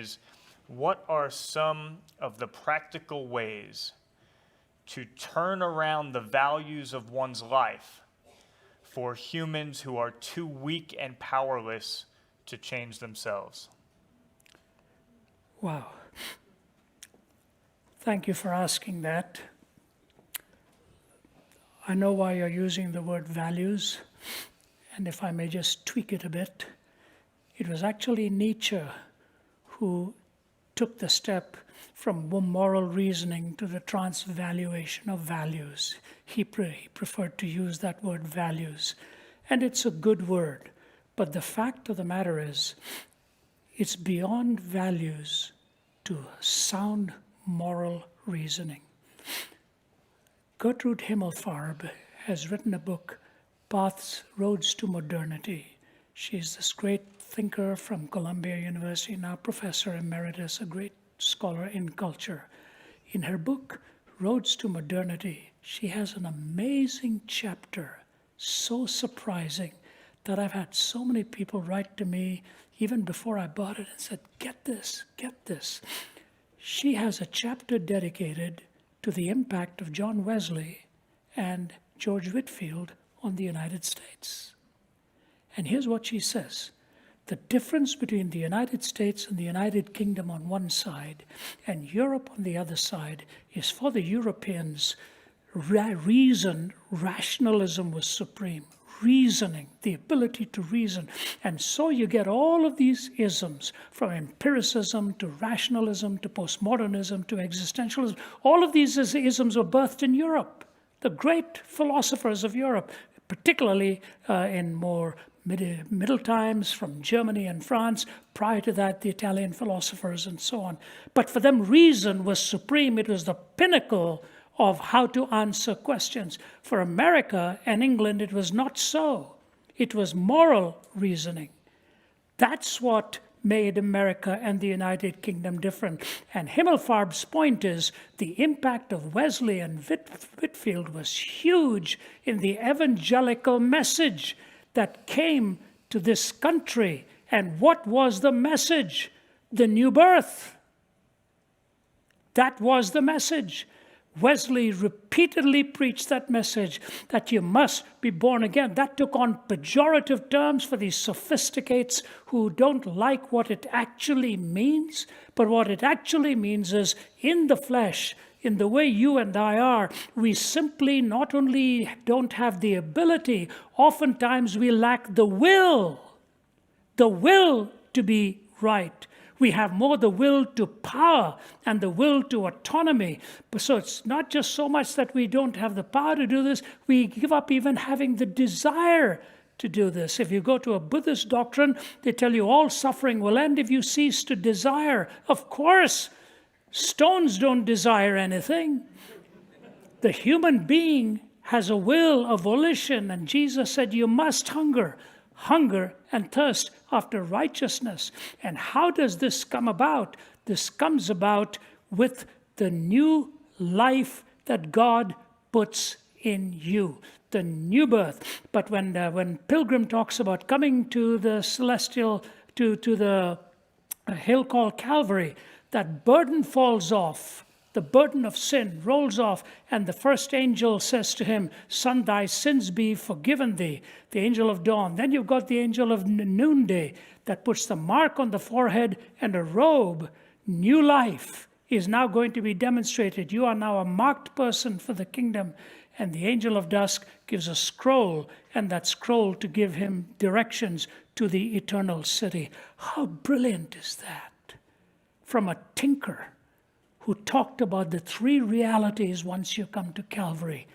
is, what are some of the practical ways to turn around the values of one's life for humans who are too weak and powerless to change themselves? Wow. Thank you for asking that. I know why you're using the word values, and if I may just tweak it a bit, it was actually Nietzsche who took the step from moral reasoning to the transvaluation of values. He preferred to use that word values, and it's a good word. But the fact of the matter is, it's beyond values to sound moral reasoning. Gertrude Himmelfarb has written a book, Roads to Modernity. She's this great thinker from Columbia University, now professor emeritus, a great scholar in culture. In her book, Roads to Modernity, she has an amazing chapter, so surprising, that I've had so many people write to me even before I bought it and said, get this, get this. She has a chapter dedicated to the impact of John Wesley and George Whitefield on the United States. And here's what she says. The difference between the United States and the United Kingdom on one side and Europe on the other side is, for the Europeans, rationalism was supreme. Reasoning, the ability to reason. And so you get all of these isms, from empiricism to rationalism to postmodernism to existentialism. All of these isms were birthed in Europe. The great philosophers of Europe, particularly in more middle times from Germany and France, prior to that the Italian philosophers and so on. But for them, reason was supreme. It was the pinnacle of how to answer questions. For America and England, it was not so. It was moral reasoning. That's what made America and the United Kingdom different. And Himmelfarb's point is the impact of Wesley and Whitefield was huge in the evangelical message that came to this country. And what was the message? The new birth. That was the message. Wesley repeatedly preached that message, that you must be born again. That took on pejorative terms for these sophisticates who don't like what it actually means. But what it actually means is, in the flesh, in the way you and I are, we simply not only don't have the ability, oftentimes we lack the will to be right. We have more the will to power and the will to autonomy. So it's not just so much that we don't have the power to do this, we give up even having the desire to do this. If you go to a Buddhist doctrine, they tell you all suffering will end if you cease to desire. Of course, stones don't desire anything. The human being has a will, a volition, and Jesus said you must hunger and thirst after righteousness. And how does this come about? This comes about with the new life that God puts in you, the new birth. But when Pilgrim talks about coming to the celestial, to the hill called Calvary, that burden falls off. The burden of sin rolls off, and the first angel says to him, "Son, thy sins be forgiven thee," the angel of dawn. Then you've got the angel of noonday that puts the mark on the forehead and a robe. New life is now going to be demonstrated. You are now a marked person for the kingdom. And the angel of dusk gives a scroll, and that scroll to give him directions to the eternal city. How brilliant is that? From a tinker who talked about the three realities once you come to Calvary.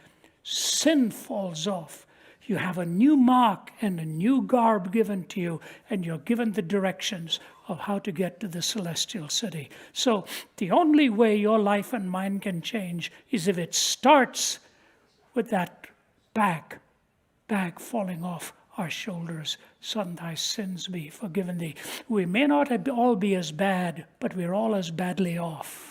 Sin falls off. You have a new mark and a new garb given to you, and you're given the directions of how to get to the celestial city. So the only way your life and mine can change is if it starts with that bag falling off our shoulders. Son, thy sins be forgiven thee. We may not all be as bad, but we're all as badly off.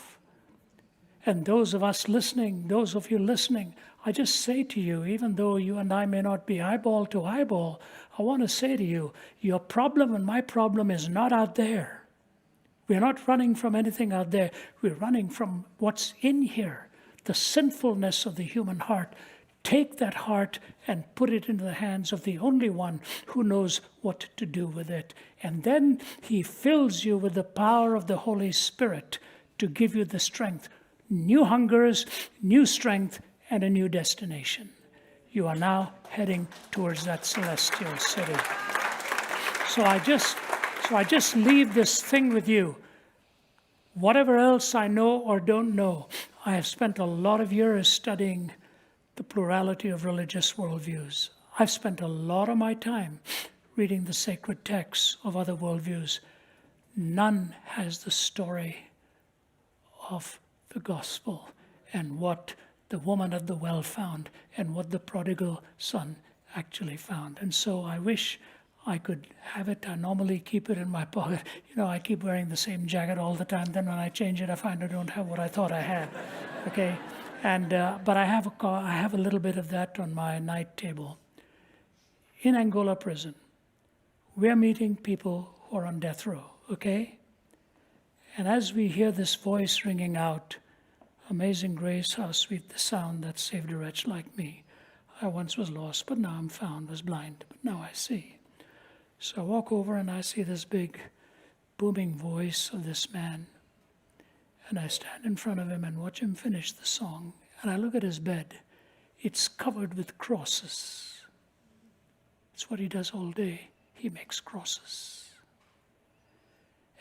And those of you listening, I just say to you, even though you and I may not be eyeball to eyeball, I want to say to you, your problem and my problem is not out there. We're not running from anything out there. We're running from what's in here, the sinfulness of the human heart. Take that heart and put it into the hands of the only one who knows what to do with it. And then he fills you with the power of the Holy Spirit to give you the strength. New hungers, new strength, and a new destination. You are now heading towards that celestial city. So I just leave this thing with you. Whatever else I know or don't know, I have spent a lot of years studying the plurality of religious worldviews. I've spent a lot of my time reading the sacred texts of other worldviews. None has the story of the gospel and what the woman at the well found and what the prodigal son actually found. And so I wish I could have it. I normally keep it in my pocket. I keep wearing the same jacket all the time. Then when I change it, I find I don't have what I thought I had. Okay? But I have a little bit of that on my night table. In Angola prison, we're meeting people who are on death row, okay? And as we hear this voice ringing out, "Amazing grace, how sweet the sound that saved a wretch like me. I once was lost, but now I'm found, was blind, but now I see." So I walk over and I see this big booming voice of this man. And I stand in front of him and watch him finish the song. And I look at his bed. It's covered with crosses. It's what he does all day. He makes crosses.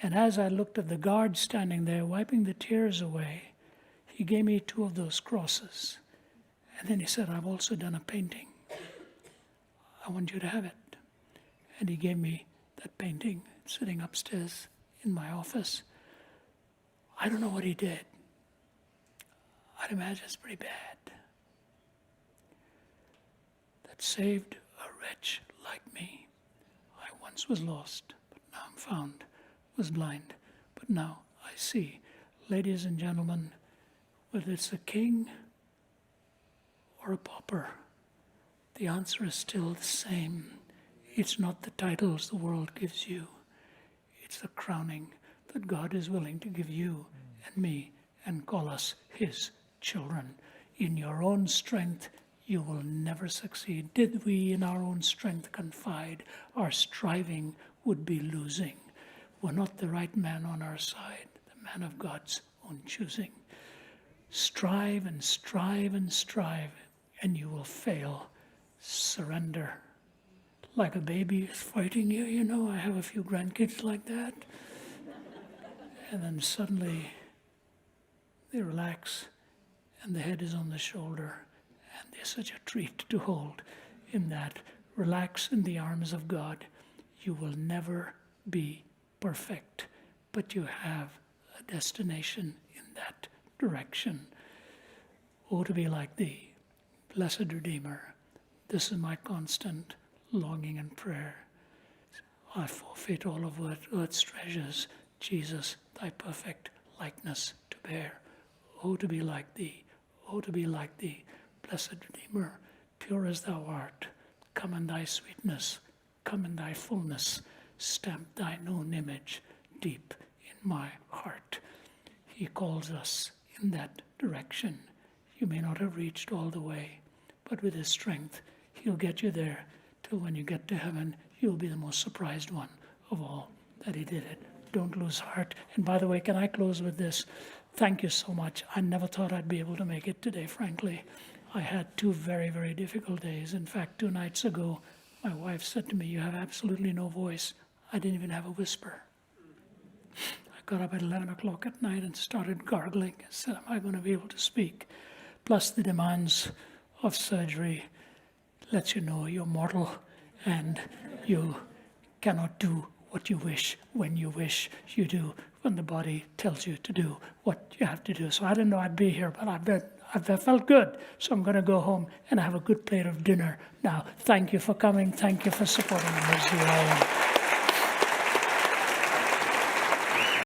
And as I looked at the guard standing there, wiping the tears away, he gave me 2 of those crosses. And then he said, "I've also done a painting. I want you to have it." And he gave me that painting sitting upstairs in my office. I don't know what he did. I'd imagine it's pretty bad. That saved a wretch like me. I once was lost, but now I'm found. Was blind, but now I see. Ladies and gentlemen, whether it's a king or a pauper, the answer is still the same. It's not the titles the world gives you. It's the crowning that God is willing to give you and me and call us his children. In your own strength, you will never succeed. Did we in our own strength confide, our striving would be losing. We're not the right man on our side, the man of God's own choosing. Strive and strive and strive, and you will fail. Surrender. Like a baby is fighting you, I have a few grandkids like that. And then suddenly they relax and the head is on the shoulder, and they're such a treat to hold in that. Relax in the arms of God. You will never be perfect, but you have a destination in that direction. Oh, to be like thee, blessed Redeemer, this is my constant longing and prayer. I forfeit all of earth's treasures, Jesus, thy perfect likeness to bear. Oh, to be like thee, oh, to be like thee, blessed Redeemer, pure as thou art, come in thy sweetness, come in thy fullness, stamp thine own image deep in my heart. He calls us in that direction. You may not have reached all the way, but with his strength, he'll get you there till when you get to heaven, you'll be the most surprised one of all that he did it. Don't lose heart. And by the way, can I close with this? Thank you so much. I never thought I'd be able to make it today, frankly. I had 2 very, very difficult days. In fact, 2 nights ago, my wife said to me, "You have absolutely no voice." I didn't even have a whisper. I got up at 11 o'clock at night and started gargling. I said, "Am I going to be able to speak?" Plus the demands of surgery lets you know you're mortal and you cannot do what you wish when you wish. You do when the body tells you to do what you have to do. So I didn't know I'd be here, but I felt good. So I'm going to go home and have a good plate of dinner now. Thank you for coming. Thank you for supporting the Mercy Island.